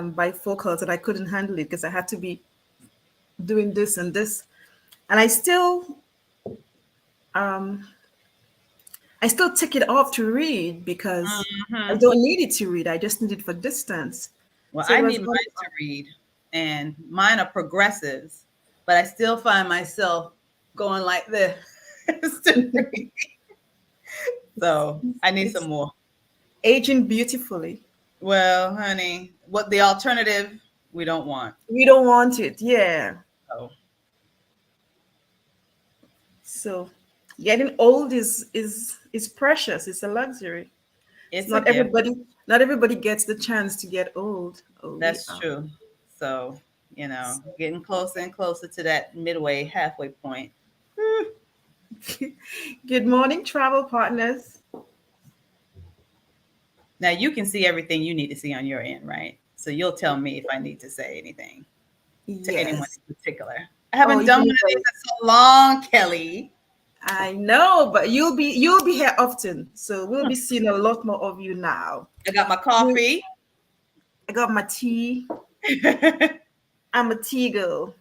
bifocals and I couldn't handle it because I had to be doing this and this. And um, I still take it off to read because I Hmm. don't need it to read. I just need it for distance. Well, So I it was need mine on. to read, and mine are progressives, but I still find myself going like this to read. So I need some It's more. aging beautifully. Well, honey, what the alternative we don't want. We don't want it. Yeah. So So getting old is precious. It's a luxury. It's it's a gift. not everybody gets the chance to get old. Oh, we That's are. true. So, getting closer and closer to that midway, halfway point. Good morning, travel partners. Now you can see everything you need to see on your end, right? So you'll tell me if I need to say anything to anyone Yes. in particular. I Oh, haven't done one even of these though in so long, Kelly. I know, but you'll be here often, so we'll be seeing a lot more of you now. I got my You- coffee. I got my tea. I I'm a tea girl.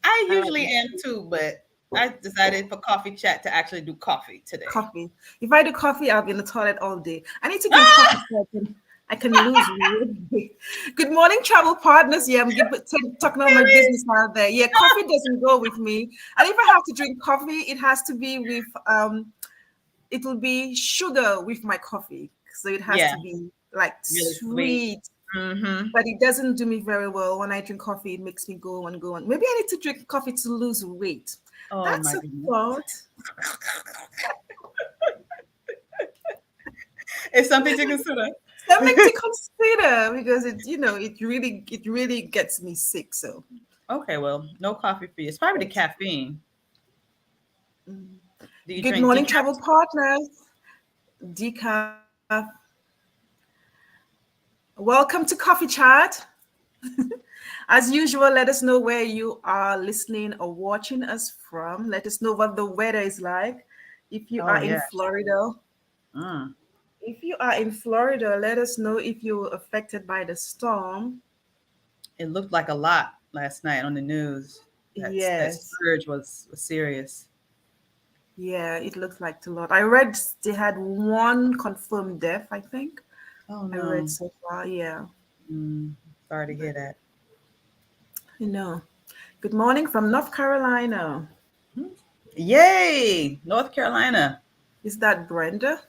I like usually my am tea. too, but I decided for coffee chat to actually do coffee today. Coffee. If I do coffee, I'll be in the toilet all day. I need to drink coffee so I can lose weight. Good morning, travel partners. Yeah, talking all my business out there. Yeah, coffee doesn't go with me. And if I have to drink coffee, it has to be with it will be sugar with my coffee. So it has Yeah, to be like really sweet. sweet. Mm-hmm. But it doesn't do me very well when I drink coffee. It makes me go and go on. Maybe I need to drink coffee to lose weight. Oh That's my a goodness. thought. It's something to consider. Something to consider because it really gets me sick. So Okay, well, no coffee for you. It's probably the caffeine. Do you good drink morning, decaf? travel partners. Decaf. Welcome to Coffee Chat. As usual, let us know where you are listening or watching us from. Let us know what the weather is like. If you Oh are in yeah. Florida, Mm. let us know if you were affected by the storm. It looked like a lot last night on the news. That Yes. surge was serious. Yeah, it looks like a lot. I read they had one confirmed death, I think. Oh I read no. so far, yeah. Mm. Sorry to hear But that. you know. Good morning from North Carolina. Mhm. Yay, North Carolina. Is that Brenda?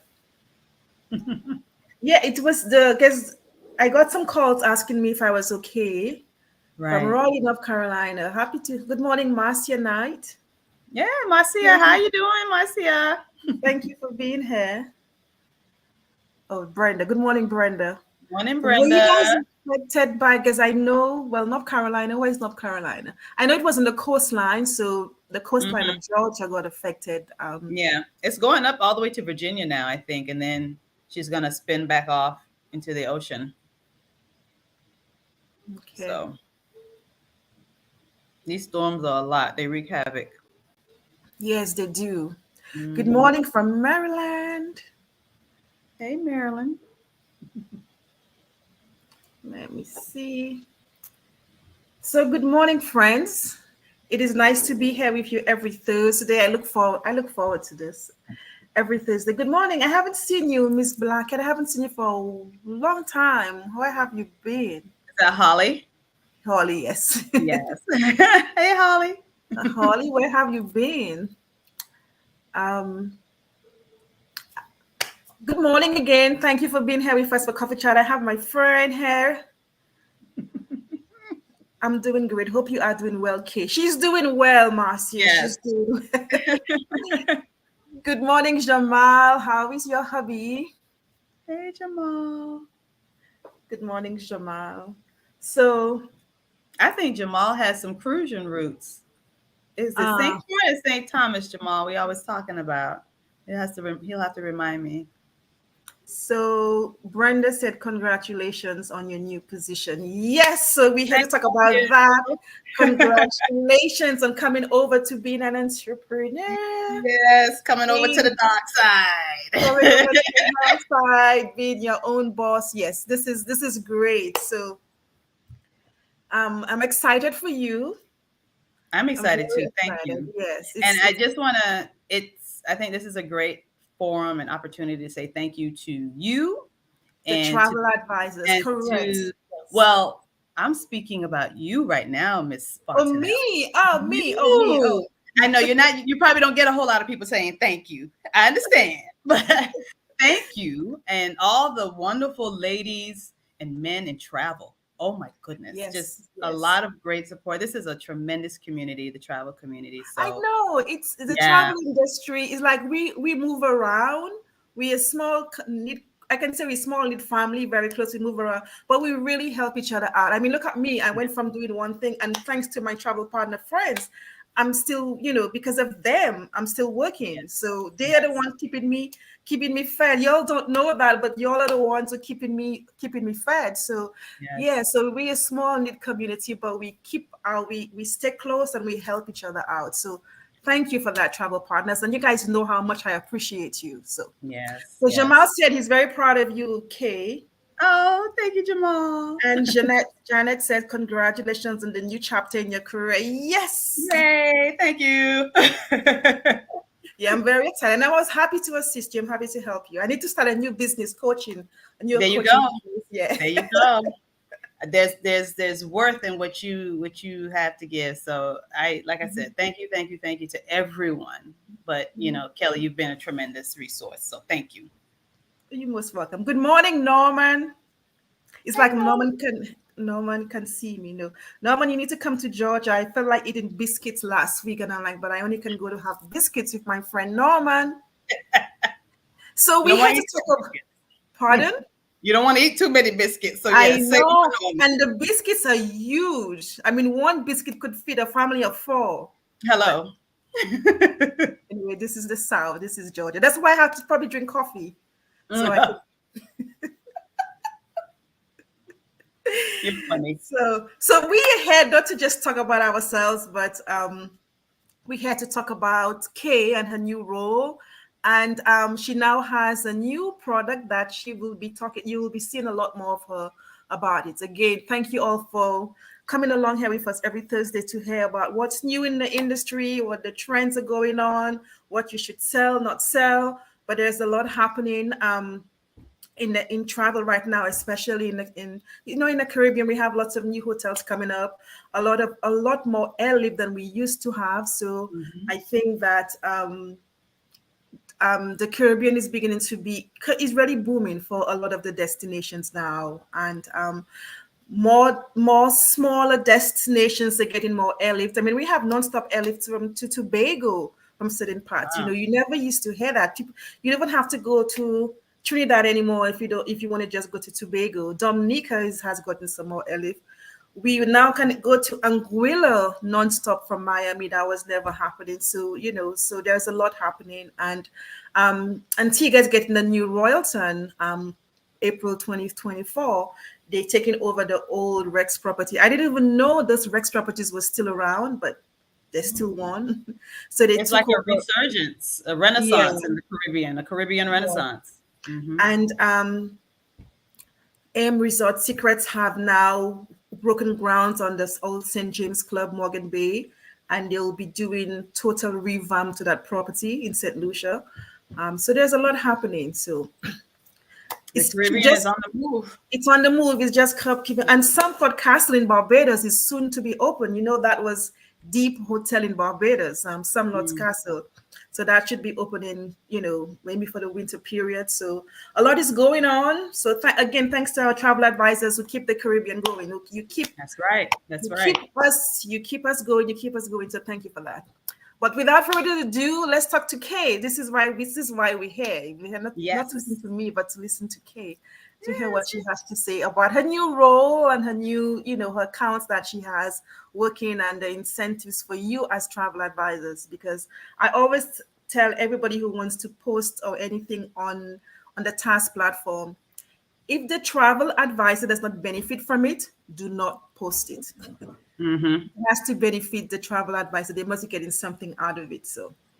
Yeah, it was the because I got some calls asking me if I was okay from Right. Raleigh, North Carolina. Happy to good morning, Marcia Knight. Yeah, Marcia, Thank how you. you doing, Marcia? Thank you for being here. Oh, Brenda. Good morning, Brenda. Morning, Were you Brenda. guys affected by, because I know, well, North Carolina, where is North Carolina? I know it was on the coastline, so the coastline Hmm. of Georgia got affected. Yeah, it's going up all the way to Virginia now, I think, and then she's gonna spin back off into the ocean. Okay. So these storms are a lot. They wreak havoc. Yes, they do. Good Hmm. morning from Maryland. Hey, Marilyn. Let me see. So, good morning, friends. It is nice to be here with you every Thursday. I look forward to this every Thursday. Good morning. I haven't seen you, Miss Blackett. I haven't seen you for a long time. Where have you been? Is that Holly? Holly, yes. Yes. Hey, Holly. Holly, where have you been? Um, Good morning again. Thank you for being here with us for Coffee Chat. I have my friend here. I'm doing great. Hope you are doing well, Kay. She's doing well, Marcia. Yes. She's doing Good morning, Jamal. How is your hubby? Hey, Jamal. Good morning, Jamal. So, I think Jamal has some cruising roots. Is it St. uh, Croix or St. Thomas, Jamal? We always talking about. It has to. He'll have to remind me. so Brenda said, "Congratulations on your new position." Yes, so we're here to Thank talk about you. that. Congratulations on coming over to being an entrepreneur. Yes, coming over to the Being dark Going over to side. the outside, being your own boss. Yes, this is great. So I'm excited for you. I'm I'm excited very too. Thank excited. you. Yes, And I it's just want to, I think this is a great forum and opportunity to say thank you to you the and travel advisors. and Correct. to, Yes. well, I'm speaking about you right now, Miss Oh, Fontanelle. me. Oh, me. Oh, me. Oh. You. I know you're not, you probably don't get a whole lot of people saying thank you. I understand, but thank you. And all the wonderful ladies and men in travel. Oh my goodness. Yes. Just a Yes. lot of great support. This is a tremendous community, the travel community. I So, know it's the yeah. travel industry is like we move around. We a small knit. I can say we small knit family, very close. We move around, but we really help each other out. I mean, look at me. I went from doing one thing, and thanks to my travel partner friends, I'm still, because of them, I'm still working. Yes. So they are the Yes. ones keeping me fed. Y'all don't know that, but y'all are the ones who keeping me fed. So yeah, Yes. so we a small knit community, but we stay close and we help each other out. So thank you for that, travel partners, and you guys know how much I appreciate you. So Yes. so Jamal Yes. said he's very proud of you, Kay. Oh, thank you, Jamal. And Janet said congratulations on the new chapter in your career. Yes. Yay. Thank you. Yeah, I'm very excited. And I was happy to assist you. I'm happy to help you. I need to start a new business coaching, a new There you coaching go. business. Yeah. There you go. There's worth in what you have to give. So like I said, thank you to everyone. But Kelly, you've been a tremendous resource. So thank you. You're most welcome. Good morning, Norman. It's like Hello. Norman can see me. No, Norman, you need to come to Georgia. I felt like eating biscuits last week, and I'm like, but I only can go to have biscuits with my friend Norman. So You we don't want had to to eat talk about. biscuits. Pardon? You don't want to eat too many biscuits. So I yes, say know, no. and the biscuits are huge. I mean, one biscuit could feed a family of four. But Hello. anyway, this is the South. This is Georgia. That's why I have to probably drink coffee, so I could. You're funny. So we had not to just talk about ourselves, but we had to talk about Kay and her new role. And she now has a new product that she will be talking, you will be seeing a lot more of her about it. Again, thank you all for coming along here with us every Thursday to hear about what's new in the industry, what the trends are going on, what you should sell, not sell. But there's a lot happening. In travel right now, especially in the Caribbean, we have lots of new hotels coming up, a lot more airlift than we used to have. So Mhm. I think that the Caribbean is really booming for a lot of the destinations now, and more smaller destinations are getting more airlift. I mean, we have nonstop airlift to Tobago from certain parts. Wow. You never used to hear that. You don't have to go to Trinidad anymore if you want to just go to Tobago. Dominica has gotten some more airlift. We now can go to Anguilla nonstop from Miami. That was never happening. So there's a lot happening, and Antigua's getting a new Royalton. April 2024, they taking over the old Rex property. I didn't even know those Rex properties were still around, but there's still one. So they It's like took a over. resurgence, a Yeah, renaissance in the Caribbean, a Caribbean yeah. renaissance. Hmm. And AM Resort Secrets have now broken grounds on this old St. James Club, Morgan Bay, and they'll be doing total revamp to that property in St. Lucia. So there's a lot happening. So The it's Caribbean is just on the move. it's on the move. It's just keeping. And Sanford Castle in Barbados is soon to be open. That was Deep Hotel in Barbados, Samlot's Mm. Castle. So that should be opening, maybe for the winter period. So a lot is going on. So again, thanks to our travel advisors who keep the Caribbean going. You keep That's right. That's you keep right. us you keep us going. You keep us going. So thank you for that. But without further ado, let's talk to Kay. This is why we're here. We're here not to listen Yes. to me, but to listen to Kay, to hear what Yes. she has to say about her new role and her new, her accounts that she has working and the incentives for you as travel advisors. Because I always tell everybody who wants to post or anything on the task platform, if the travel advisor does not benefit from it, do not post it. Hmm. It has to benefit the travel advisor. They must be getting something out of it.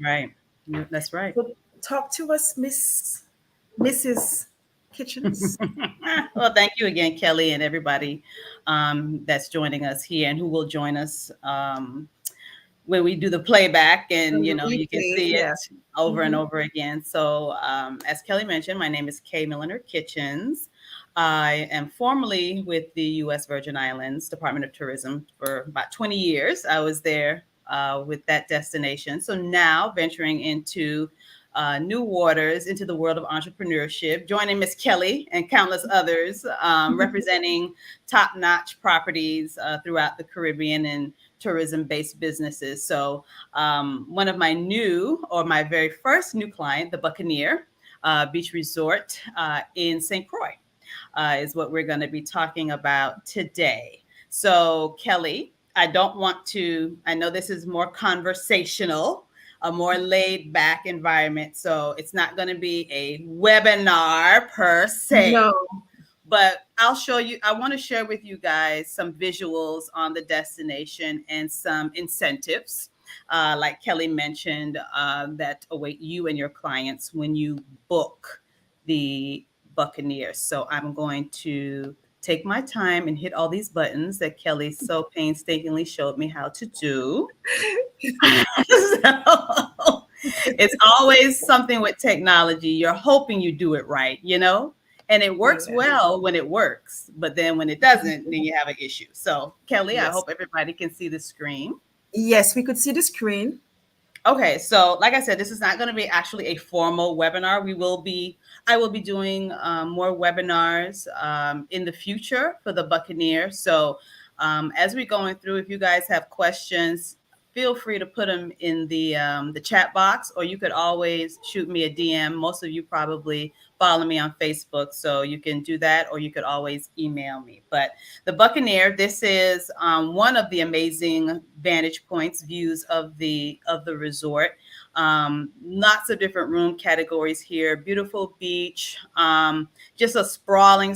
Right. Yeah, that's right. So talk to us, Mrs. Kitchens. Well, thank you again, Kelly, and everybody that's joining us here and who will join us when we do the playback, and And the you can replays, see yeah. it over and Mhm. over again. So as Kelly mentioned, my name is Kay Milliner Kitchens. I am formerly with the U.S. Virgin Islands Department of Tourism for about 20 years. I was there with that destination. So now venturing into new waters, into the world of entrepreneurship, joining Miss Kelly and countless others, representing top-notch properties throughout the Caribbean and tourism-based businesses. So one of my new, or my very first new client, the Buccaneer Beach Resort in St. Croix, is what we're going to be talking about today. So, Kelly, I don't want to, I know this is more conversational, a more laid back environment. So, it's not going to be a webinar per se, No. but I'll show you. I want to share with you guys some visuals on the destination and some incentives, like Kelly mentioned, that await you and your clients when you book the Buccaneers. So I'm going to take my time and hit all these buttons that Kelly so painstakingly showed me how to do. So, it's always something with technology. You're hoping you do it right, and it works Yeah. well when it works, but then when it doesn't, then you have an issue. So, Kelly, I Yes. hope everybody can see the screen. Yes, we could see the screen. Okay, so like I said, this is not going to be actually a formal webinar. I will be doing more webinars in the future for the Buccaneer. So as we're going through, if you guys have questions, feel free to put them in the chat box, or you could always shoot me a DM. Most of you probably follow me on Facebook, so you can do that, or you could always email me. But the Buccaneer, this is one of the amazing vantage points, views of the resort. Lots of different room categories here. Beautiful beach, just a sprawling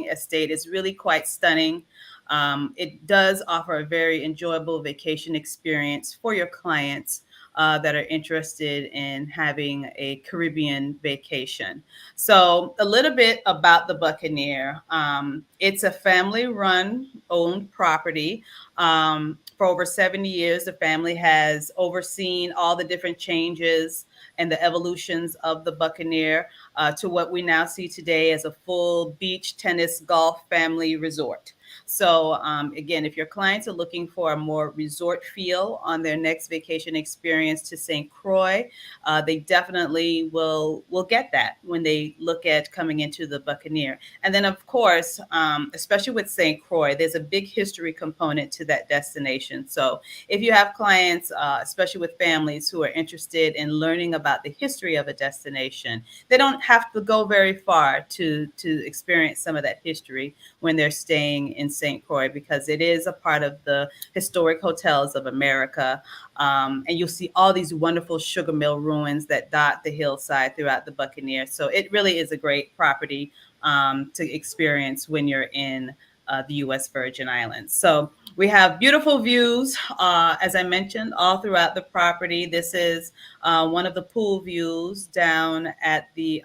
estate. It's really quite stunning. It does offer a very enjoyable vacation experience for your clients that are interested in having a Caribbean vacation. So, a little bit about the Buccaneer. It's a family run, owned property. For over 70 years, the family has overseen all the different changes and the evolutions of the Buccaneer to what we now see today as a full beach, tennis, golf family resort. So again, if your clients are looking for a more resort feel on their next vacation experience to St. Croix, they definitely will get that when they look at coming into the Buccaneer. And then, of course, especially with St. Croix, there's a big history component to that destination. So if you have clients, especially with families who are interested in learning about the history of a destination, they don't have to go very far to experience some of that history when they're staying in St. Croix, because it is a part of the historic hotels of America. And you'll see all these wonderful sugar mill ruins that dot the hillside throughout the Buccaneer. So it really is a great property to experience when you're in the U.S. Virgin Islands. So we have beautiful views, as I mentioned, all throughout the property. This is one of the pool views down at the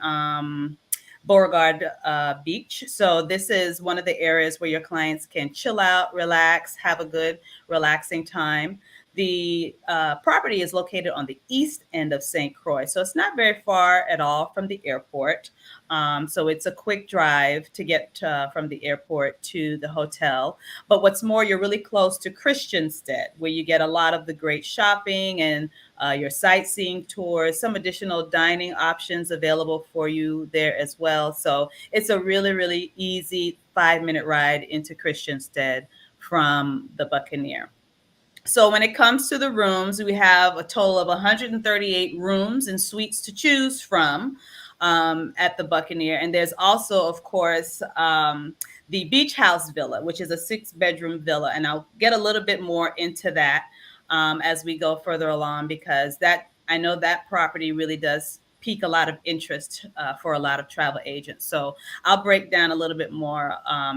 Beauregard Beach. So this is one of the areas where your clients can chill out, relax, have a good, relaxing time. The property is located on the east end of St. Croix, so it's not very far at all from the airport. So it's a quick drive to get from the airport to the hotel. But what's more, you're really close to Christiansted, where you get a lot of the great shopping and your sightseeing tours, some additional dining options available for you there as well. So it's a really, really easy 5-minute ride into Christiansted from the Buccaneer. So when it comes to the rooms, we have a total of 138 rooms and suites to choose from at the Buccaneer. And there's also, of course, the Beach House Villa, which is a 6-bedroom villa. And I'll get a little bit more into that as we go further along, because that I know that property really does pique a lot of interest for a lot of travel agents. So I'll break down a little bit more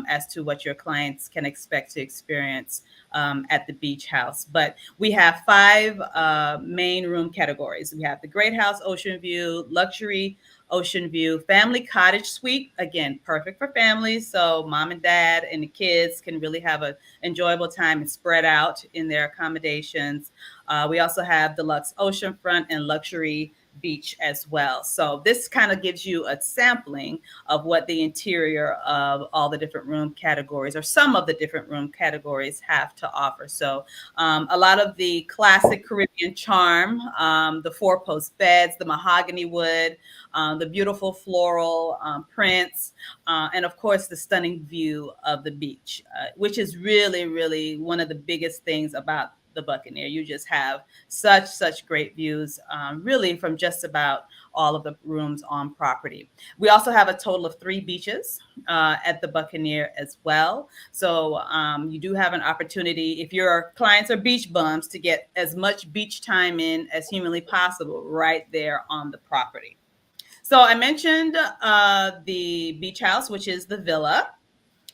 as to what your clients can expect to experience at the beach house. But we have 5 main room categories. We have the Great House Ocean View, Luxury ocean view. Family cottage suite, again, perfect for families. So mom and dad and the kids can really have an enjoyable time and spread out in their accommodations. We also have deluxe oceanfront and luxury beach as well. So this kind of gives you a sampling of what the interior of all the different room categories, or some of the different room categories, have to offer. So a lot of the classic Caribbean charm, the four-post beds, the mahogany wood, the beautiful floral prints, and of course the stunning view of the beach, which is really, really one of the biggest things about the Buccaneer. You just have such great views, really from just about all of the rooms on property. We also have a total of 3 beaches at the Buccaneer as well. So you do have an opportunity, if your clients are beach bums, to get as much beach time in as humanly possible right there on the property. So I mentioned the beach house, which is the villa.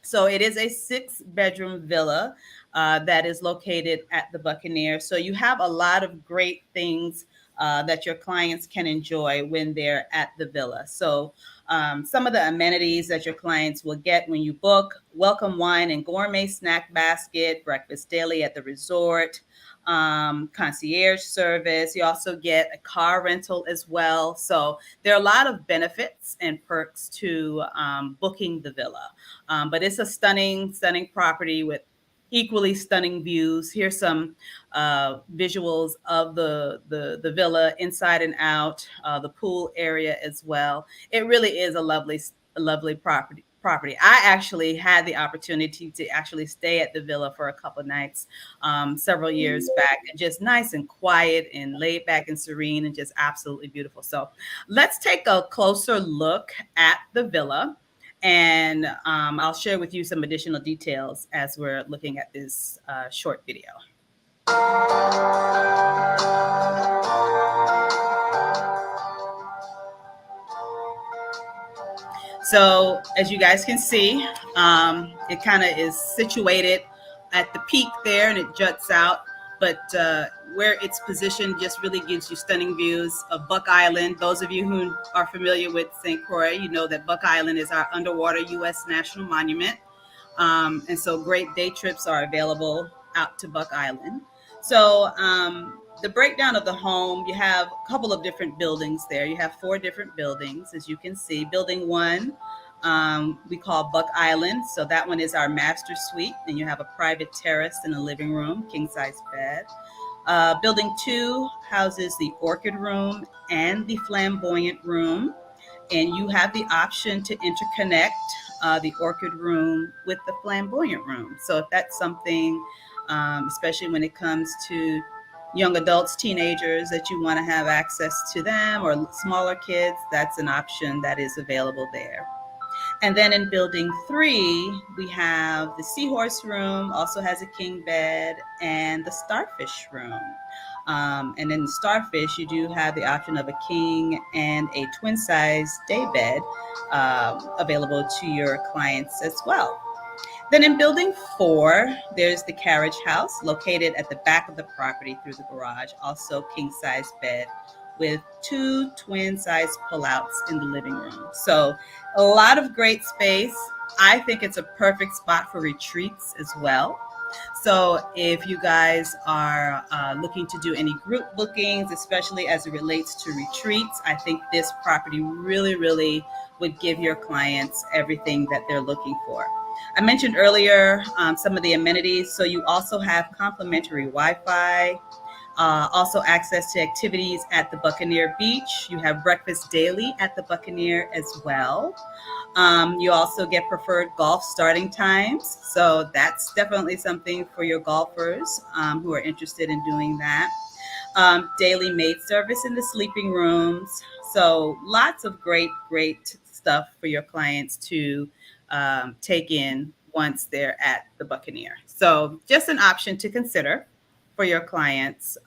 So it is a 6-bedroom villa that is located at the Buccaneer. So you have a lot of great things that your clients can enjoy when they're at the villa. So some of the amenities that your clients will get when you book: welcome wine and gourmet snack basket, breakfast daily at the resort, concierge service. You also get a car rental as well. So there are a lot of benefits and perks to booking the villa. But it's a stunning property with equally stunning views. Here's some visuals of the villa inside and out, the pool area as well. It really is a lovely property. I actually had the opportunity to actually stay at the villa for a couple of nights several years back, and just nice and quiet and laid back and serene and just absolutely beautiful. So let's take a closer look at the villa. And I'll share with you some additional details as we're looking at this short video. So as you guys can see, it kind of is situated at the peak there, and it juts out. But where it's positioned just really gives you stunning views of Buck Island. Those of you who are familiar with St. Croix, you know that Buck Island is our underwater U.S. national monument. And so great day trips are available out to Buck Island. So the breakdown of the home, you have a couple of different buildings there. You have 4 different buildings, as you can see. Building 1, we call Buck Island. So that one is our master suite. And you have a private terrace and a living room, king-size bed. Building 2 houses the orchid room and the flamboyant room. And you have the option to interconnect the orchid room with the flamboyant room. So if that's something, especially when it comes to young adults, teenagers, that you want to have access to them, or smaller kids, that's an option that is available there. And then in building 3, we have the seahorse room, also has a king bed, and the starfish room. And in the starfish, you do have the option of a king and a twin size day bed available to your clients as well. Then in building 4, there's the carriage house located at the back of the property through the garage, also king size bed with 2 twin size pullouts in the living room. So a lot of great space. I think it's a perfect spot for retreats as well. So if you guys are looking to do any group bookings, especially as it relates to retreats, I think this property really would give your clients everything that they're looking for. I mentioned earlier some of the amenities. So you also have complimentary Wi-Fi, also access to activities at the Buccaneer Beach. You have breakfast daily at the Buccaneer as well. You also get preferred golf starting times. So that's definitely something for your golfers who are interested in doing that. Daily maid service in the sleeping rooms. So lots of great stuff for your clients to take in once they're at the Buccaneer. So just an option to consider for your clients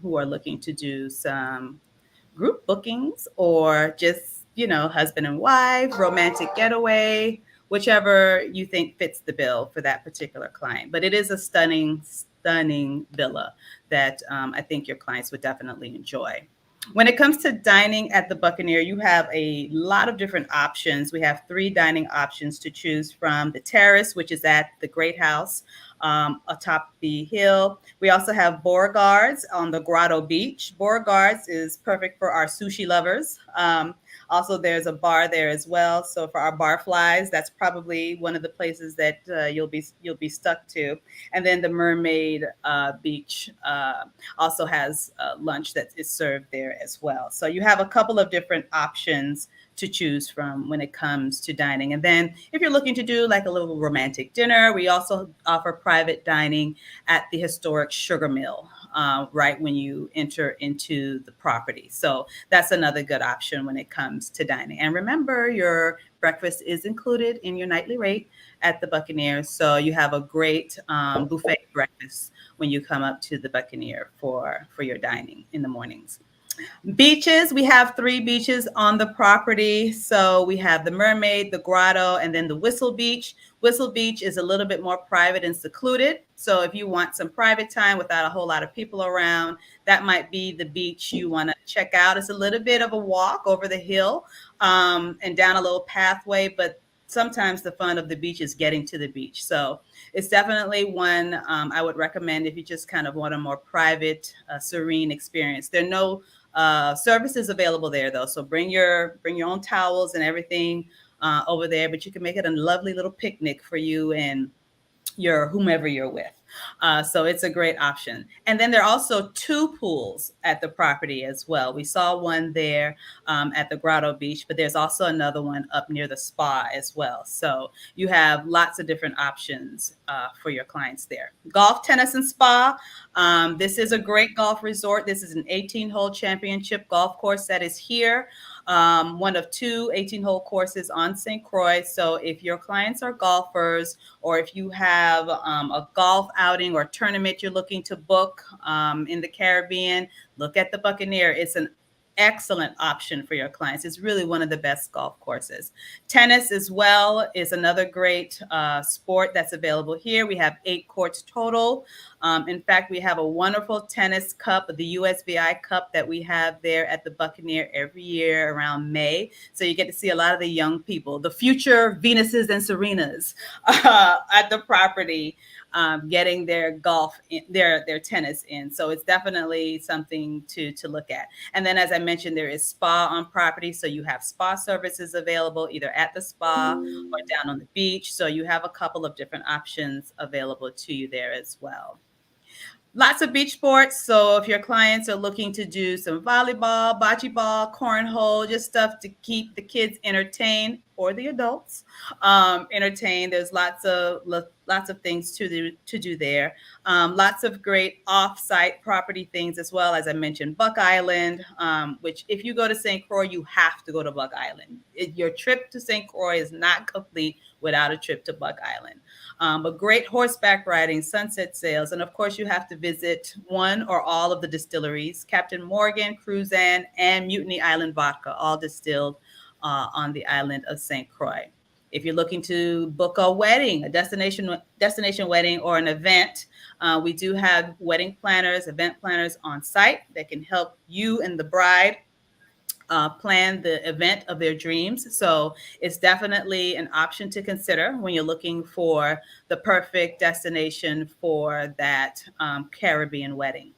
who are looking to do some group bookings, or just, husband and wife, romantic getaway, whichever you think fits the bill for that particular client. But it is a stunning villa that I think your clients would definitely enjoy. When it comes to dining at the Buccaneer, you have a lot of different options. We have three dining options to choose from: the terrace, which is at the Great House atop the hill. We also have Beauregards on the Grotto Beach. Beauregards is perfect for our sushi lovers. Also, there's a bar there as well. So for our bar flies, that's probably one of the places that you'll be stuck to. And then the Mermaid Beach also has lunch that is served there as well. So you have a couple of different options to choose from when it comes to dining. And then if you're looking to do like a little romantic dinner, we also offer private dining at the historic sugar mill. Right when you enter into the property. So that's another good option when it comes to dining. And remember, your breakfast is included in your nightly rate at the Buccaneer. So you have a great buffet breakfast when you come up to the Buccaneer for your dining in the mornings. Beaches, we have three beaches on the property. So we have the Mermaid, the Grotto, and then the Whistle Beach. Whistle Beach is a little bit more private and secluded. So if you want some private time without a whole lot of people around, that might be the beach you want to check out. It's a little bit of a walk over the hill and down a little pathway, but sometimes the fun of the beach is getting to the beach. So it's definitely one I would recommend if you just kind of want a more private, serene experience. There are no services available there though, so bring your own towels and everything over there. But you can make it a lovely little picnic for you and your whomever you're with. So it's a great option. And then there are also two pools at the property as well. We saw one there at the Grotto Beach, but there's also another one up near the spa as well. So you have lots of different options for your clients there. Golf, tennis, and spa. This is a great golf resort. This is an 18-hole championship golf course that is here. One of two 18-hole courses on St. Croix. So if your clients are golfers, or if you have a golf outing or tournament you're looking to book in the Caribbean, look at the Buccaneer. It's an excellent option for your clients. It's really one of the best golf courses. Tennis as well is another great sport that's available here. We have 8 courts total. In fact, we have a wonderful tennis cup, the USVI Cup, that we have there at the Buccaneer every year around May. So you get to see a lot of the young people, the future Venuses and Serenas at the property, getting their golf, their tennis in. So it's definitely something to look at. And then, as I mentioned, there is spa on property. So you have spa services available either at the spa or down on the beach. So you have a couple of different options available to you there as well. Lots of beach sports. So if your clients are looking to do some volleyball, bocce ball, cornhole, just stuff to keep the kids entertained, or the adults entertained, there's lots of things to do there. Lots of great off-site property things as well. As I mentioned, Buck Island, which if you go to St. Croix, you have to go to Buck Island. Your trip to St. Croix is not complete without a trip to Buck Island. But great horseback riding, sunset sails, and of course you have to visit one or all of the distilleries: Captain Morgan, Cruzan, and Mutiny Island Vodka, all distilled on the island of St. Croix. If you're looking to book a wedding, a destination wedding, or an event, we do have wedding planners, event planners on site that can help you and the bride plan the event of their dreams. So it's definitely an option to consider when you're looking for the perfect destination for that Caribbean wedding.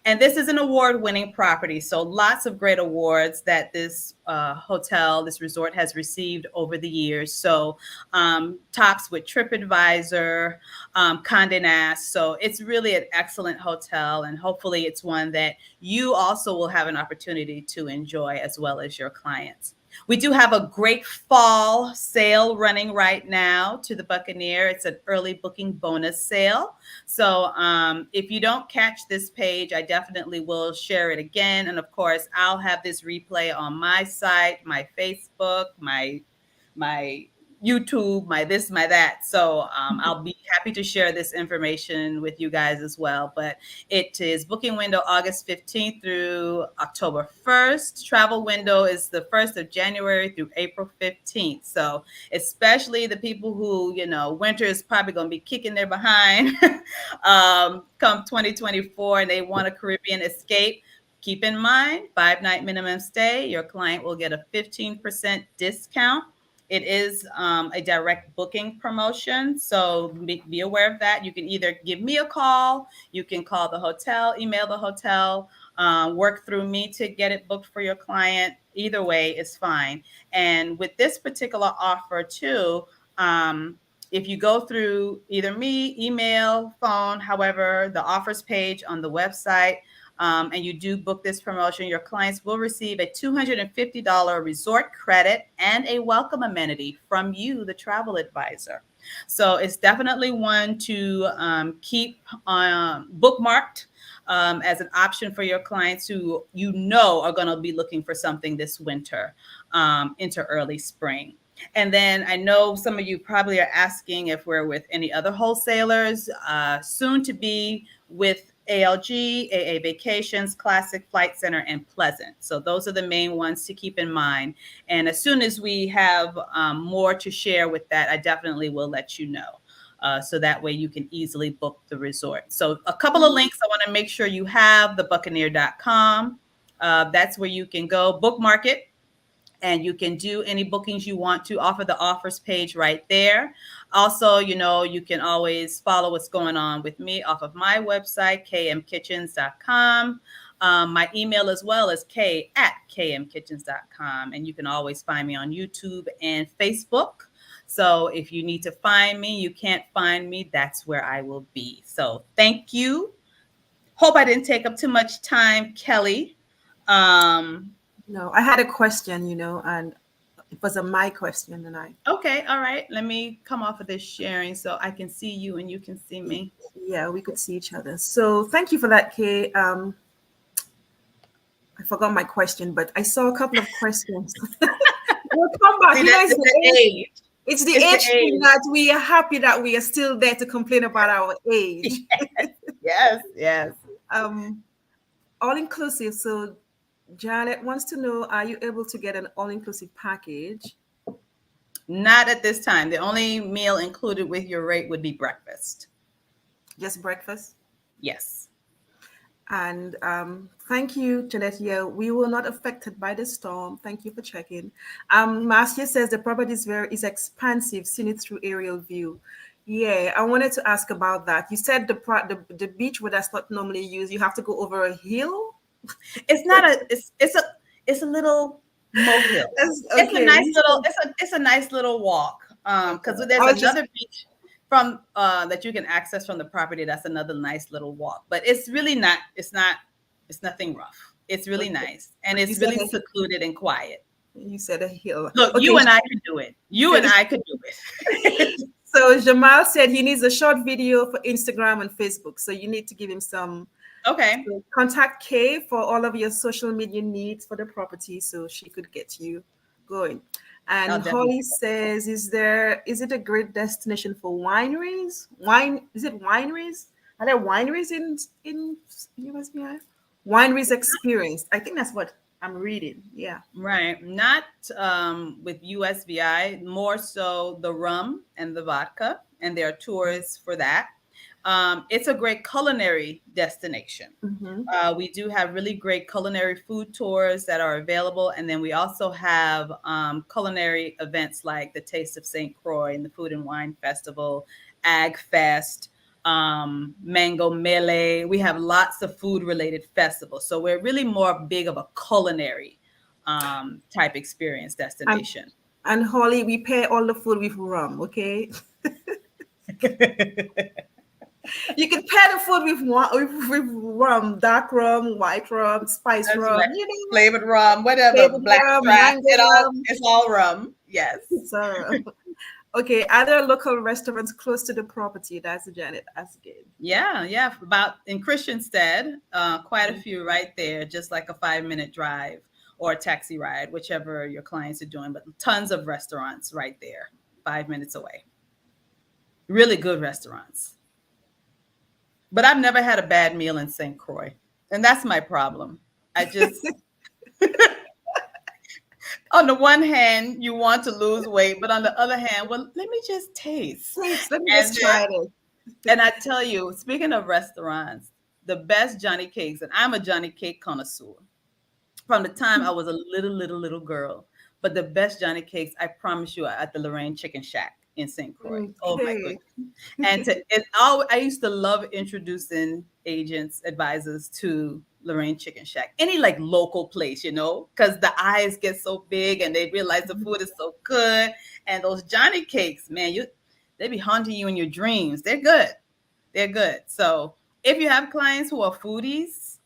And this is an award-winning property. So lots of great awards that this this resort has received over the years. So tops with TripAdvisor, Condé Nast. So it's really an excellent hotel. And hopefully it's one that you also will have an opportunity to enjoy as well as your clients. We do have a great fall sale running right now to the Buccaneer. It's an early booking bonus sale. So if you don't catch this page, I definitely will share it again. And of course, I'll have this replay on my site, my Facebook, my YouTube, my this, my that. So I'll be happy to share this information with you guys as well. But it is booking window August 15th through October 1st. Travel window is the 1st of January through April 15th. So especially the people who, winter is probably going to be kicking their behind come 2024 and they want a Caribbean escape. keep in mind, 5-night minimum stay, your client will get a 15% discount. It is a direct booking promotion, so be aware of that. You can either give me a call, you can call the hotel, email the hotel, work through me to get it booked for your client. Either way is fine. And with this particular offer too, if you go through either me, email, phone, however, the offers page on the website, and you do book this promotion, your clients will receive a $250 resort credit and a welcome amenity from you, the travel advisor. So it's definitely one to keep bookmarked as an option for your clients who are going to be looking for something this winter into early spring. And then I know some of you probably are asking if we're with any other wholesalers, soon to be with ALG, AA Vacations, Classic Flight Center, and Pleasant. So those are the main ones to keep in mind. And as soon as we have more to share with that, I definitely will let you know. So that way you can easily book the resort. So a couple of links I want to make sure you have: the Buccaneer.com. That's where you can go bookmark it. And you can do any bookings you want to off of the offers page right there. Also, you can always follow what's going on with me off of my website, kmkitchens.com. My email as well is k@kmkitchens.com. And you can always find me on YouTube and Facebook. So if you need to find me, you can't find me, that's where I will be. So thank you. Hope I didn't take up too much time, Kelly. No, I had a question, and it was my question, Okay, all right. Let me come off of this sharing so I can see you and you can see me. Yeah, we could see each other. So thank you for that, Kay. I forgot my question, but I saw a couple of questions. We'll come back. See, that's the age. It's the age thing that we are happy that we are still there to complain about our age. Yes. All inclusive. So Janet wants to know, are you able to get an all-inclusive package? Not at this time. The only meal included with your rate would be breakfast. Just breakfast? Yes. And thank you, Janet. Yeah, we were not affected by the storm. Thank you for checking. Marcia says the property is expansive, seen it through aerial view. Yeah, I wanted to ask about that. You said the beach where that's not normally used, you have to go over a hill? It's not it's a little molehill. Okay. It's a nice little walk. Because there's another beach from that you can access from the property. That's another nice little walk. But it's really not, it's nothing rough. It's really nice. And it's really secluded and quiet. You said a hill. Look, you and I can do it. You and I could do it. So Jamal said he needs a short video for Instagram and Facebook. So you need to give him some. Okay. So contact Kay for all of your social media needs for the property so she could get you going. And Holly says, is it a great destination for wineries? Is it wineries? Are there wineries in USVI? Wineries experienced. I think that's what I'm reading. Yeah. Right. Not with USVI, more so the rum and the vodka, and there are tours for that. It's a great culinary destination. Mm-hmm. We do have really great culinary food tours that are available. And then we also have culinary events like the Taste of St. Croix and the Food and Wine Festival, Ag Fest, Mango Melee. We have lots of food related festivals. So we're really more big of a culinary type experience destination. And Holly, we pair all the food with rum, okay? You can pair the food with rum, dark rum, white rum, spice rum, right. Flavored rum, whatever, black strap, it's all rum. Yes. Okay, are there local restaurants close to the property? That's Janet asking. Yeah. About in Christiansted, quite a few right there, just like a 5-minute drive or a taxi ride, whichever your clients are doing, but tons of restaurants right there, 5 minutes away. Really good restaurants. But I've never had a bad meal in St. Croix. And that's my problem. I just, on the one hand, you want to lose weight, but on the other hand, well, let me just taste. Let me just try it. And I tell you, speaking of restaurants, the best Johnny cakes, and I'm a Johnny cake connoisseur from the time I was a little girl. But the best Johnny cakes, I promise you, are at the Lorraine Chicken Shack in St. Croix. Oh my Okay. goodness! And I used to love introducing agents, advisors to Lorraine Chicken Shack, any like local place, because the eyes get so big and they realize the food is so good. And those Johnny cakes, man, they be haunting you in your dreams. They're good. They're good. So if you have clients who are foodies,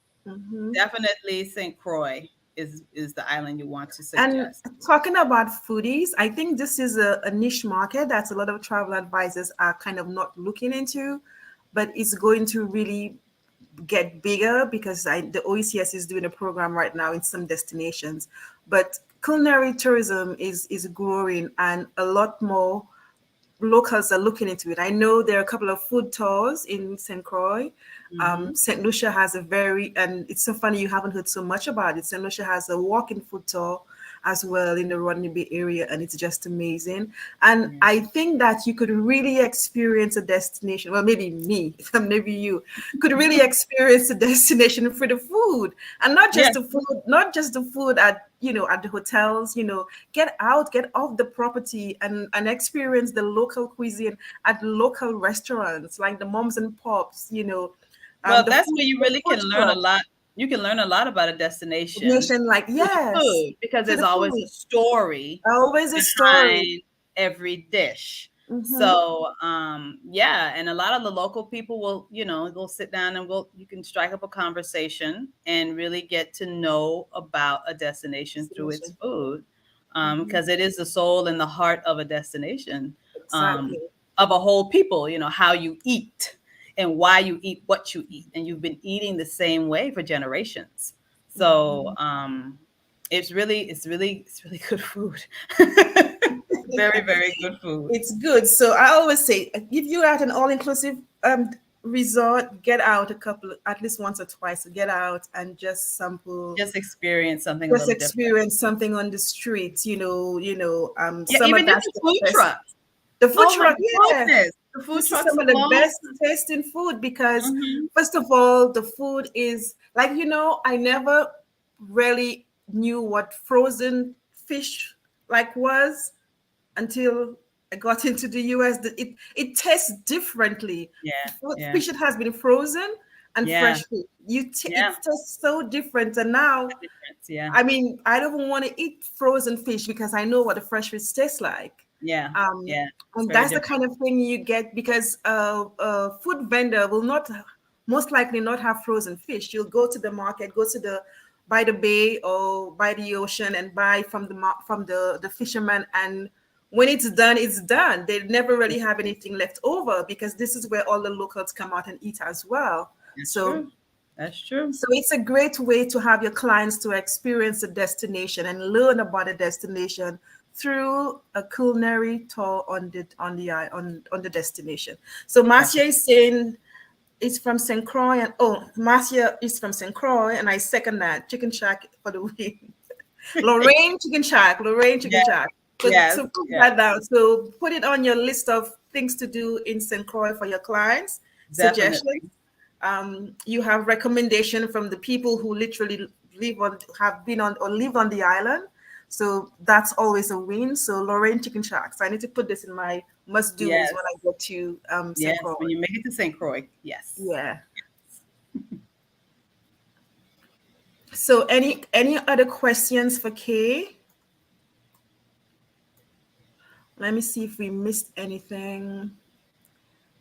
definitely St. Croix is the island you want to And suggest. talking about foodies, I think this is a niche market that a lot of travel advisors are kind of not looking into, but it's going to really get bigger because the OECS is doing a program right now in some destinations. But culinary tourism is growing, and a lot more locals are looking into it. I know there are a couple of food tours in St. Croix. St. Lucia has and it's so funny you haven't heard so much about it. St. Lucia has a walking food tour as well in the Rodney Bay area, and it's just amazing. And I think that you could really experience a destination. Well, maybe me, maybe you could really experience a destination for the food, and not just the food, not just the food at at the hotels. Get out, get off the property, and experience the local cuisine at local restaurants like the moms and pops. Well, The that's food, where you the really food can learn a truck. lot. You can learn a lot about a destination Nation, like, through the yes, food, because to there's the always a food. story Always a story. behind every dish. Mm-hmm. So, yeah, and a lot of the local people will, they'll sit down and you can strike up a conversation and really get to know about a destination through its Destination. food, Mm-hmm. because it is the soul and the heart of a destination, Exactly. of a whole people, how you eat and why you eat what you eat. And you've been eating the same way for generations. So, it's really good food. Very, very good food. It's good. So I always say, if you're at an all-inclusive resort, get out at least once or twice. Get out and just sample, Just experience something a just little different. experience something on the streets. Yeah, Some of even just that's the the food best. trucks. The food Oh my truck, yeah. goodness. The food This is trucks some of the alone. best tasting food because, Mhm. first of all, the food is like, I never really knew what frozen fish like was until I got into the US. It tastes differently. Yeah, yeah, Fish that has been frozen and yeah, fresh fish. It yeah. tastes so different. And now, The difference. Yeah, I mean, I don't even want to eat frozen fish because I know what the fresh fish tastes like. yeah, Um, yeah. It's and very that's the different. kind of thing you get because a food vendor will not, most likely not have frozen fish. You'll go to the market, go to by the bay or by the ocean and buy from the fisherman. And when it's done, it's done. They never really have anything left over because this is where all the locals come out and eat as well. That's So true. That's true. so it's a great way to have your clients to experience a destination and learn about a destination through a culinary tour on the destination. So Marcia Definitely. is saying it's from St. Croix, and Marcia is from St. Croix, and I second that. Chicken Shack for the win. Lorraine Chicken Yeah. Shack. Yes. So put Yeah. that down. So put it on your list of things to do in St. Croix for your clients. Suggestions. Definitely. You have recommendation from the people who literally have been on or live on the island. So that's always a win. So Lorraine Chicken Shack. So I need to put this in my must do's Yes. when I go to St. Yes. Croix. When you make it to St. Croix. Yes. Yeah. So any other questions for Kay? Let me see if we missed anything.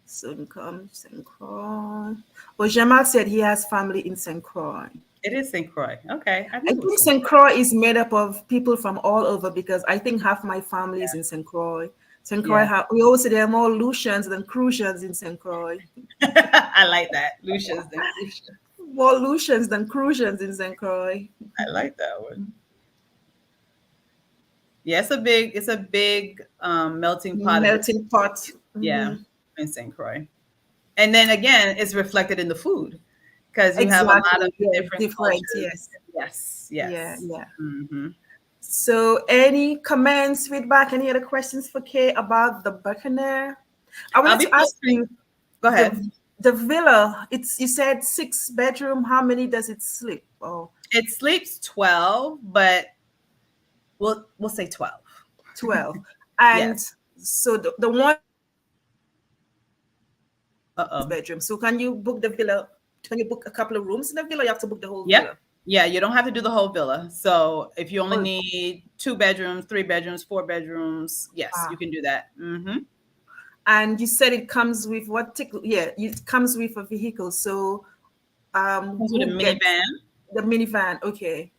St. Croix. Well, Jamal said he has family in St. Croix. It is St. Croix. Okay. I I think it was think St. St. Croix is made up of people from all over because I think half my family is Yeah. in St. Croix. St. Croix, Yeah. we always say there are more Lucians than Crucians in St. Croix. I like that. Lucia's the Lucia. More Lucians than Crucians in St. Croix. I like that one. Yeah, it's a big melting pot of it. Melting pot. Yeah, Mhm. in St. Croix. And then again, it's reflected in the food because you have a lot of Exactly. Yeah, different different. cultures. Yes. Yes, Yeah. yes. Yeah. Hmm. So, any comments, feedback, any other questions for Kay about the Buccaneer? I wanted to Before ask you go the ahead. The villa, it's you said 6 bedroom. How many does it sleep? Oh, It sleeps 12, but we'll say 12. 12. Yes. And so the one Uh-oh. bedroom. So can you book the villa? Can you book a couple of rooms in the villa? You have to book the whole Yep. villa. Yeah, you don't have to do the whole villa. So if you only Oh, need 2 bedrooms, 3 bedrooms, 4 bedrooms, yes, you ah. can do that. Hmm. And you said it comes with yeah, it comes with a vehicle. So Comes with a who gets minivan. the minivan? Okay.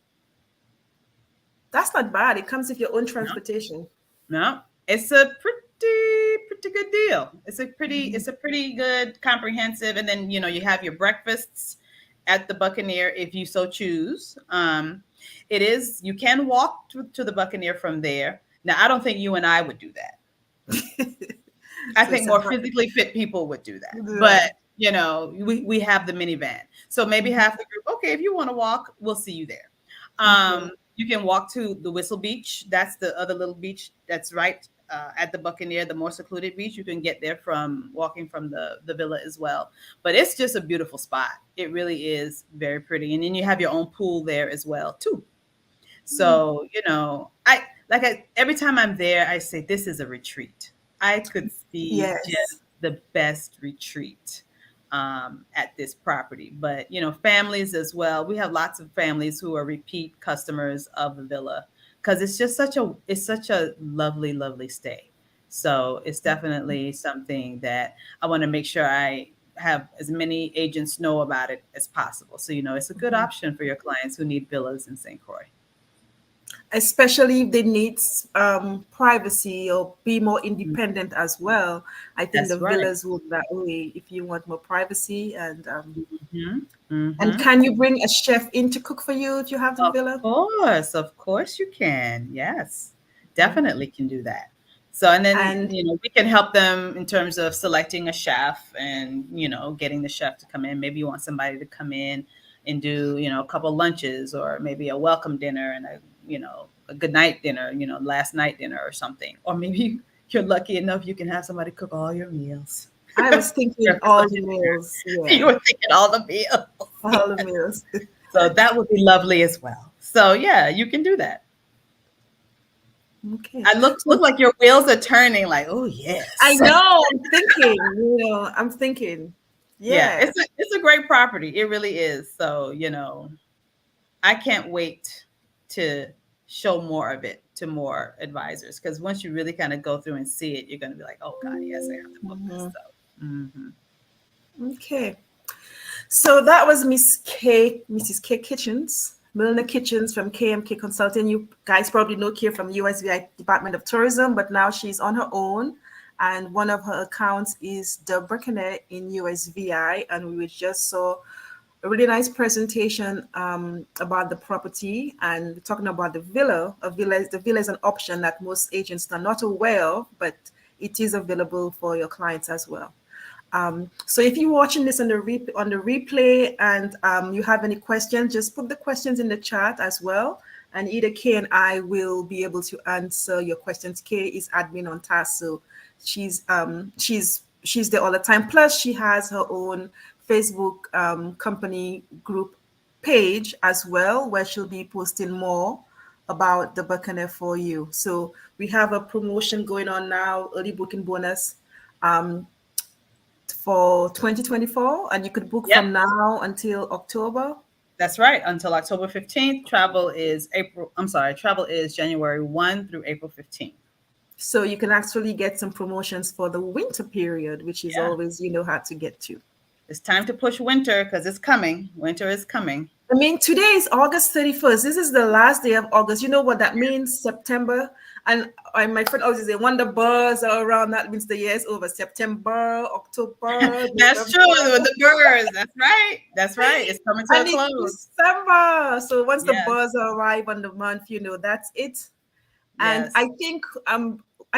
That's not bad. It comes with your own No, transportation. no, it's a pretty good deal. Mhm. It's a pretty good comprehensive, and then you have your breakfasts at the Buccaneer if you so choose. It is you can walk to the Buccaneer from there. Now, I don't think you and I would do that. I So think it's a more hard physically fit people would do to that. do But, that. we have the minivan. So maybe Mhm. half the group, okay, if you want to walk, we'll see you there. Okay. You can walk to the Whistle Beach. That's the other little beach that's right at the Buccaneer, the more secluded beach. You can get there from walking from the villa as well. But it's just a beautiful spot. It really is very pretty. And then you have your own pool there as well, too. Mm. So, every time I'm there, I say, this is a retreat. I could see Yes. just the best retreat at this property. But, families as well. We have lots of families who are repeat customers of the villa because it's such a lovely, lovely stay. So it's definitely something that I want to make sure I have as many agents know about it as possible. So, it's a good Mhm. option for your clients who need villas in St. Croix. Especially if they need privacy or be more Mm, independent as well. I think the that's right. villas would that way if you want more privacy Hmm. and Hmm. can you bring a chef in to cook for you if you have the villa? Of course you can. Yes, Mhm. definitely can do that. So, and then, And we can help them in terms of selecting a chef and, getting the chef to come in. Maybe you want somebody to come in and do, a couple lunches or maybe a welcome dinner and a good night dinner, last night dinner or something. Or maybe you're lucky enough you can have somebody cook all your meals. I was thinking Breakfast, all lunch, the and dinner. meals. You Yeah, were thinking all the meals. all the meals. So that would be lovely as well. So yeah, you can do that. Okay. I look So like your wheels are turning. Like, oh I yes, know, I'm thinking, yeah. yeah. It's a great property. It really is. So I can't wait to show more of it to more advisors because once you really kind of go through and see it, you're going to be like, oh God, yes, I have to book this. Mhm. So, mhm. Okay. So that was Mrs. K Kitchens, Milliner Kitchens from KMK Consulting. You guys probably know Kay from USVI Department of Tourism, but now she's on her own. And one of her accounts is the Buccaneer in USVI. And we just saw a really nice presentation about the property and talking about the villa. The villa is an option that most agents are not aware of, but it is available for your clients as well. So if you're watching this on the replay and you have any questions, just put the questions in the chat as well. And either Kay and I will be able to answer your questions. Kay is admin on task, so she's there all the time. Plus, she has her own Facebook company group page as well, where she'll be posting more about the Buccaneer for you. So we have a promotion going on now, early booking bonus. Um, for 2024, and you could book Yep, from now until October. that's right. Until October 15th, travel is January 1 through April 15th. So you can actually get some promotions for the winter period, which is Yeah, always hard to get to. it's time to push winter because it's coming. Winter is coming. I mean, today is August 31st. This is the last day of August. You know what that means? September. And my friend always say, when the birds are around, that means the year is over. September, October, That's true November. with the birds. That's right. That's right. It's coming to a And it's close. December. So once the Yes. birds arrive on the month, that's it. And Yes. I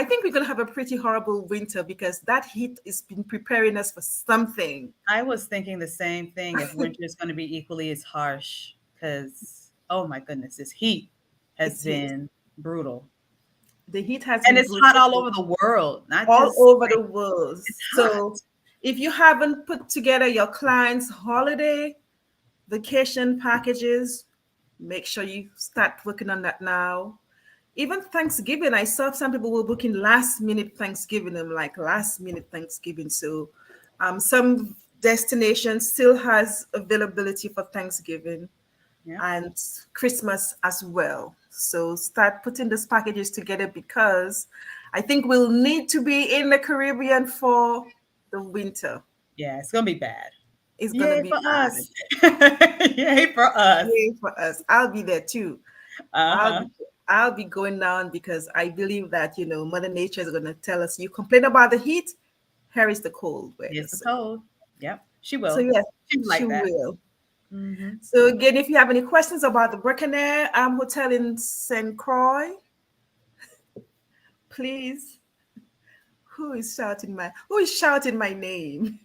think we're gonna have a pretty horrible winter because that heat has been preparing us for something. I was thinking the same thing if winter is going to be equally as harsh because, oh my goodness, this heat has It's heat. been brutal. The heat has And been it's hot brutal all over the world, not all just over like the world. it's So hot. If you haven't put together your client's holiday vacation packages, make sure you start working on that now. Even Thanksgiving, I saw some people were booking last minute Thanksgiving. I'm like last minute Thanksgiving. So some destinations still has availability for Thanksgiving Yeah. and Christmas as well. So start putting these packages together because I think we'll need to be in the Caribbean for the winter. Yeah, it's gonna be bad. It's gonna Yay be for bad. us. Yay for us. Yay for us. I'll be there too. I'll Uh-huh. be I'll be going down because I believe that Mother Nature is gonna tell us you complain about the heat, here is the cold weather. Here's the code. Yep, she So will. yes, She's she like that. will. Hmm. So again, if you have any questions about the Buccaneer Hotel in St. Croix, please. Who is shouting my name?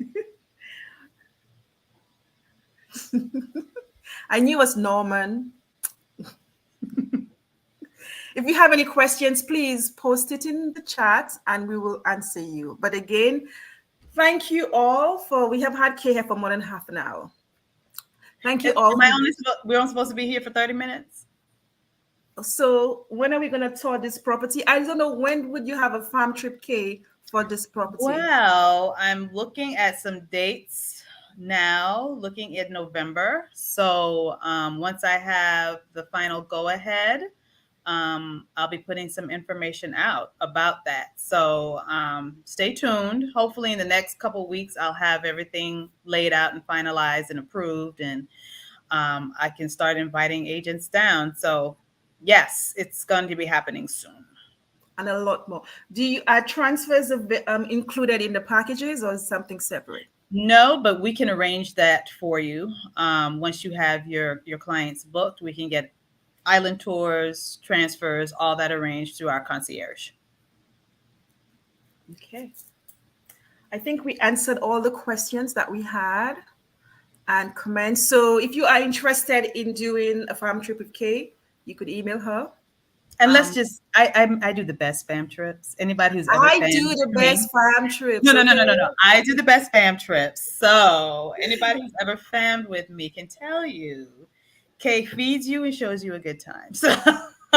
I knew it was Norman. If you have any questions, please post it in the chat and we will answer you. But again, thank you all we have had Kay here for more than half an hour. Thank you Am all. I only we're only supposed to be here for 30 minutes? So when are we going to tour this property? I don't know. When would you have a farm trip, Kay, for this property? Well, I'm looking at some dates now, looking at November. So once I have the final go ahead, I'll be putting some information out about that. So stay tuned. Hopefully, in the next couple weeks, I'll have everything laid out and finalized and approved, and I can start inviting agents down. So, yes, it's going to be happening soon. And a lot more. Do you transfers included in the packages or is something separate? No, but we can arrange that for you. Once you have your clients booked, we can get island tours, transfers, all that arranged through our concierge. Okay. I think we answered all the questions that we had and comments. So if you are interested in doing a farm trip with Kay, you could email her. And let's Um, just, I do the best spam trips. Anybody who's ever I do spammed the me. best farm trips, No, no, no, no, okay? no, no. I do the best spam trips. So anybody who's ever fammed with me can tell you, Kay feeds you and shows you a good time. So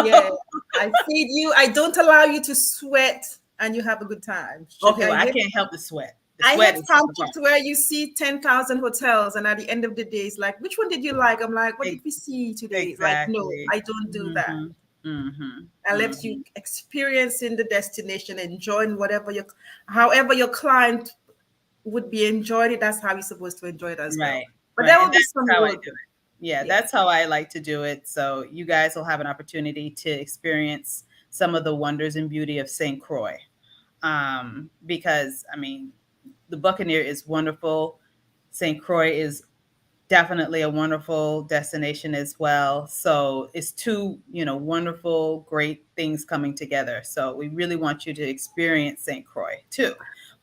Yeah, I feed you. I don't allow you to sweat and you have a good time. okay, well, I can't help the sweat. The I sweat hate is farm the trips problem. where you see 10,000 hotels and at the end of the day, it's like, which one did you like? I'm like, what did we see today? Like, no, Exactly. I don't do that. Hmm. Hmm. I let you Hmm. experiencing the destination, enjoying however your client would be enjoying it. That's how you're supposed to enjoy it as well. Right, But right. there And will be that's some how I work. do it. Yeah, Yeah. that's how I like to do it. So you guys will have an opportunity to experience some of the wonders and beauty of St. Croix. Because I mean, the Buccaneer is wonderful. St. Croix is definitely a wonderful destination as well. So it's two, wonderful, great things coming together. So we really want you to experience St. Croix too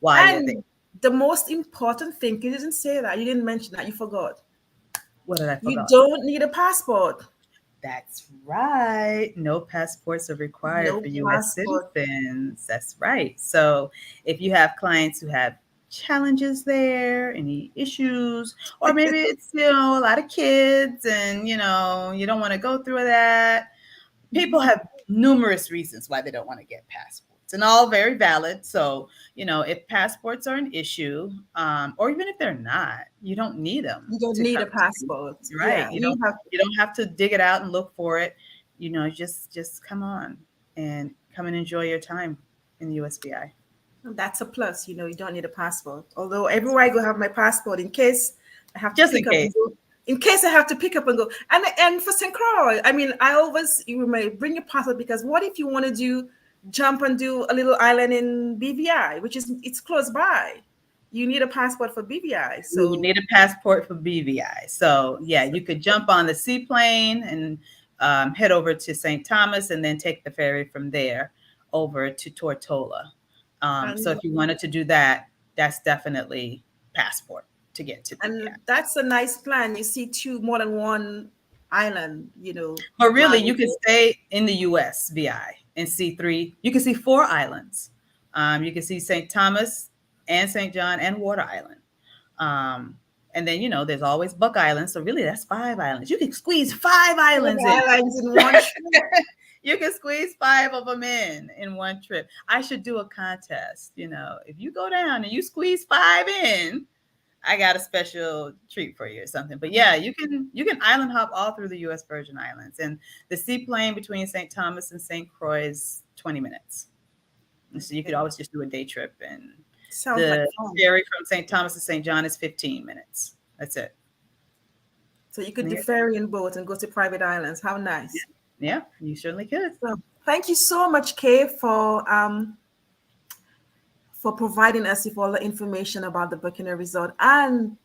while you're there. And the most important thing, you didn't say that. You didn't mention that. You forgot. What did I You forget? don't need a passport. That's right. No passports are required No for US passport. citizens. That's right. So if you have clients who have challenges there, any issues, or maybe it's, a lot of kids and, you don't want to go through that. People have numerous reasons why they don't want to get passports and all very valid. So, if passports are an issue, or even if they're not, you don't need them You don't to need come a to me. passport. Right. Yeah, you have. You don't have to dig it out and look for it. Just come on and come and enjoy your time in the USVI. That's a plus. You don't need a passport. Although everywhere I go, I have my passport in case I have to Just in pick up and case. go. In case I have to pick up and go. And for St. Croix, I mean, you may bring your passport because what if you want to jump and do a little island in BVI, it's close by. You need a passport for BVI. You would So, need a passport for BVI. So yeah, you could jump on the seaplane and head over to St. Thomas and then take the ferry from there over to Tortola. So and if you wanted to do that, that's definitely passport to get to BVI. and that's a nice plan. You see more than one island, But really, while you you can go. stay in the USVI and see three. You can see four islands. You can see St. Thomas, and St. John and Water Island. And then, there's always Buck Island. So really that's 5 islands. You can squeeze 5 islands in. Islands in one trip. You can squeeze 5 of them in one trip. I should do a contest. If you go down and you squeeze 5 in, I got a special treat for you or something. But yeah, you can island hop all through the U.S. Virgin Islands, and the seaplane between St. Thomas and St. Croix is 20 minutes. And so you could always just do a day trip, and Sounds the like fun. ferry from St. Thomas to St. John is 15 minutes. That's it. So you could do ferry and boat and go to private islands. How nice. Yeah, you certainly could. So thank you so much, Kay, for providing us with all the information about the Buccaneer Resort and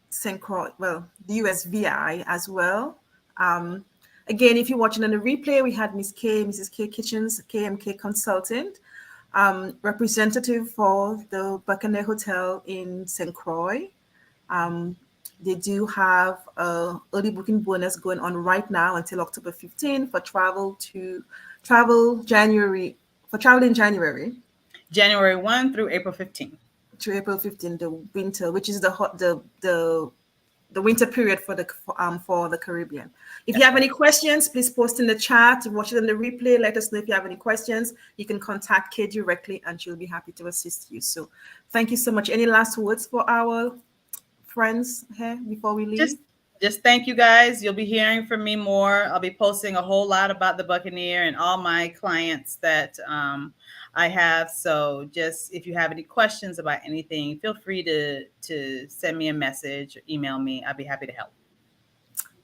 St. Croix, the USVI as well. Again, if you're watching on the replay, we had Mrs. Kay Kitchens, KMK Consultant, representative for the Buccaneer Hotel in St. Croix. They do have an early booking bonus going on right now until October 15 for travel in January. January 1 through April 15. To April 15, the winter, which is the winter period for the Caribbean. If you have any questions, please post in the chat. Watch it on the replay. Let us know if you have any questions. You can contact Kay directly, and she'll be happy to assist you. So, thank you so much. Any last words for our friends here before we leave? Just thank you guys. You'll be hearing from me more. I'll be posting a whole lot about the Buccaneer and all my clients that I have. So just if you have any questions about anything, feel free to send me a message or email me. I'd be happy to help.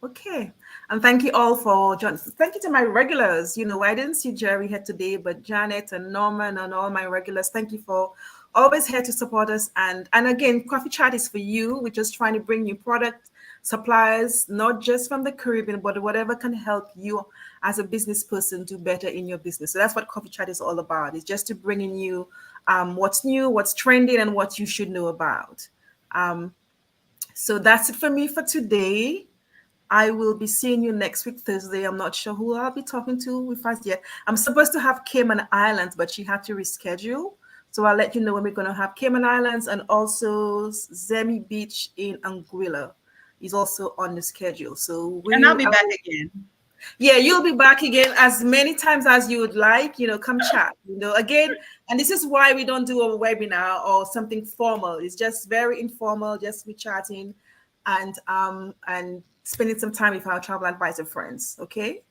Okay. And thank you all for joining. Thank you to my regulars. I didn't see Jerry here today, but Janet and Norman and all my regulars, thank you for always here to support us. And again, Coffee Chat is for you. We're just trying to bring you product supplies, not just from the Caribbean, but whatever can help you as a business person do better in your business. So that's what Coffee Chat is all about. It's just to bring in you what's new, what's trending, and what you should know about. So that's it for me for today. I will be seeing you next week, Thursday. I'm not sure who I'll be talking to with us yet. I'm supposed to have Cayman Islands, but she had to reschedule. So I'll let you know when we're going to have Cayman Islands, and also Zemi Beach in Anguilla is also on the schedule. So I'll be back again. Yeah, you'll be back again as many times as you would like. Come chat. Again, and this is why we don't do a webinar or something formal. It's just very informal, just we chatting and spending some time with our travel advisor friends. Okay,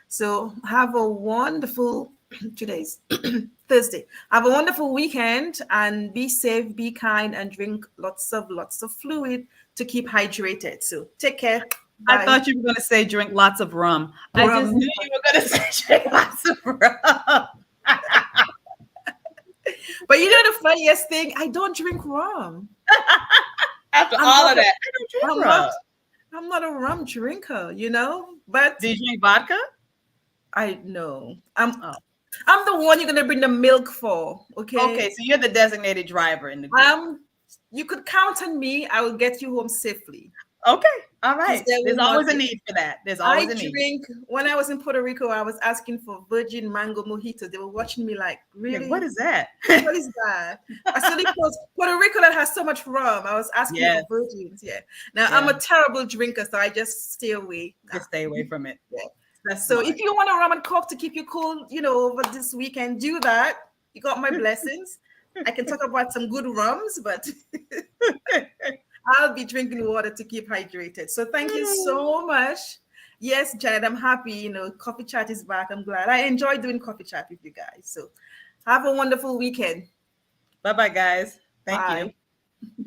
so have a wonderful today's Thursday. Have a wonderful weekend and be safe, be kind, and drink lots of fluid to keep hydrated. So take care. Bye. I thought you were going to say drink lots of rum. I just knew you were going to say drink lots of rum. But the funniest thing, I don't drink rum. After all of that, I don't drink rum. I'm not a rum drinker, but do you drink vodka? I know. I'm the one you're gonna bring the milk for. Okay, so you're the designated driver in the group. You could count on me. I will get you home safely. Okay, all right. There's always a need for that. There's always a need. When I was in Puerto Rico, I was asking for virgin mango mojitos. They were watching me like, really? What is that? What is that? I said, because Puerto Rico that has so much rum. I was asking for virgins. Yeah. Now I'm a terrible drinker, so I just stay away. Just stay away from it. Yeah. So if you want a rum and coke to keep you cool, over this weekend, do that. You got my blessings. I can talk about some good rums, but I'll be drinking water to keep hydrated. So thank you so much. Yes, Janet, I'm happy. Coffee Chat is back. I'm glad. I enjoy doing Coffee Chat with you guys. So have a wonderful weekend. Bye-bye, guys. Thank you.